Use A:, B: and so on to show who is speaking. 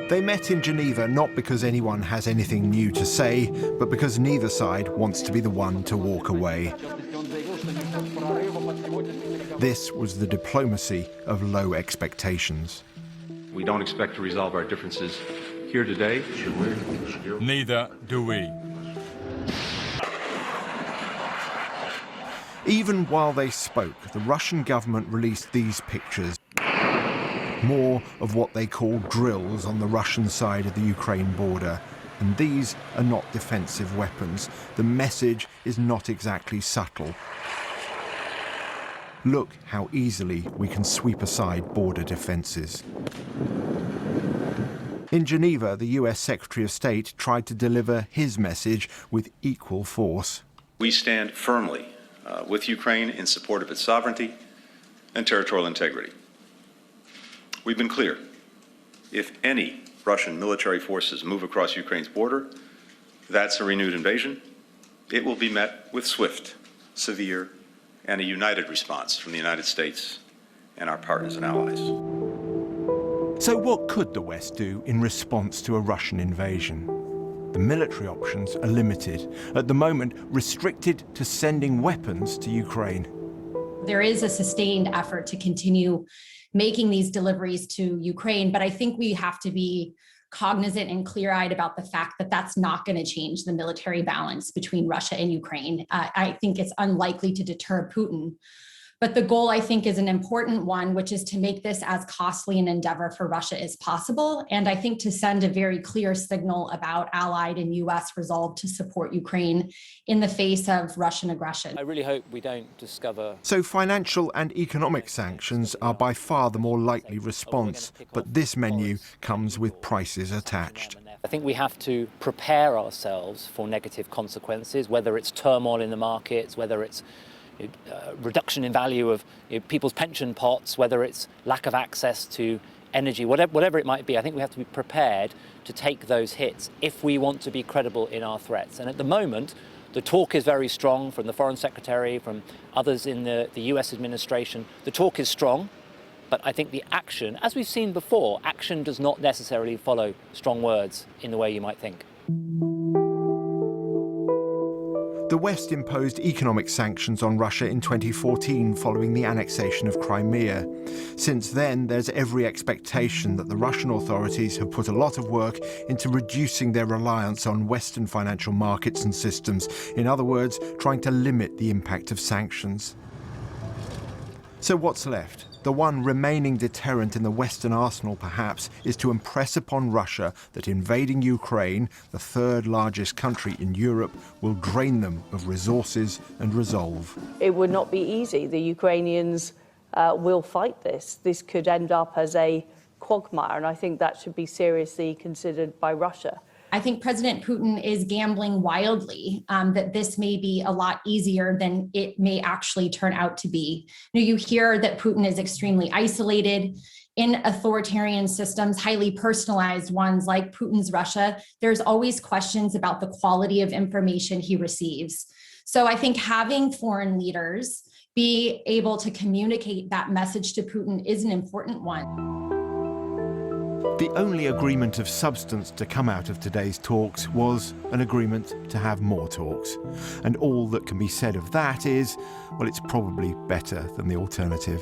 A: They met in Geneva not because anyone has anything new to say, but because neither side wants to be the one to walk away. This was the diplomacy of low expectations.
B: We don't expect to resolve our differences here today.
C: Neither do we.
A: Even while they spoke, the Russian government released these pictures. More of what they call drills on the Russian side of the Ukraine border. And these are not defensive weapons. The message is not exactly subtle. Look how easily we can sweep aside border defences. In Geneva, the US Secretary of State tried to deliver his message with equal force.
D: We stand firmly with Ukraine in support of its sovereignty and territorial integrity. We've been clear. If any Russian military forces move across Ukraine's border, that's a renewed invasion. It will be met with swift, severe, and a united response from the United States and our partners and allies.
A: So what could the West do in response to a Russian invasion? The military options are limited, at the moment restricted to sending weapons to Ukraine.
E: There is a sustained effort to continue making these deliveries to Ukraine, but I think we have to be cognizant and clear-eyed about the fact that that's not going to change the military balance between Russia and Ukraine. I think it's unlikely to deter Putin. But the goal, I think, is an important one, which is to make this as costly an endeavor for Russia as possible. And I think to send a very clear signal about allied and US resolve to support Ukraine in the face of Russian aggression.
F: I really hope we don't discover...
A: So financial and economic sanctions are by far the more likely response, but this menu comes with prices attached.
F: I think we have to prepare ourselves for negative consequences, whether it's turmoil in the markets, whether it's reduction in value of people's pension pots, whether it's lack of access to energy, whatever it might be. I think we have to be prepared to take those hits if we want to be credible in our threats. And at the moment, the talk is very strong from the Foreign Secretary, from others in the US administration. The talk is strong, but I think the action, as we've seen before, action does not necessarily follow strong words in the way you might think.
A: The West imposed economic sanctions on Russia in 2014 following the annexation of Crimea. Since then, there's every expectation that the Russian authorities have put a lot of work into reducing their reliance on Western financial markets and systems. In other words, trying to limit the impact of sanctions. So what's left? The one remaining deterrent in the Western arsenal, perhaps, is to impress upon Russia that invading Ukraine, the third largest country in Europe, will drain them of resources and resolve.
G: It would not be easy. The Ukrainians will fight this. This could end up as a quagmire, and I think that should be seriously considered by Russia.
E: I think President Putin is gambling wildly that this may be a lot easier than it may actually turn out to be. You hear that Putin is extremely isolated. In authoritarian systems, highly personalized ones like Putin's Russia, there's always questions about the quality of information he receives. So I think having foreign leaders be able to communicate that message to Putin is an important one.
A: The only agreement of substance to come out of today's talks was an agreement to have more talks. And all that can be said of that is, well, it's probably better than the alternative.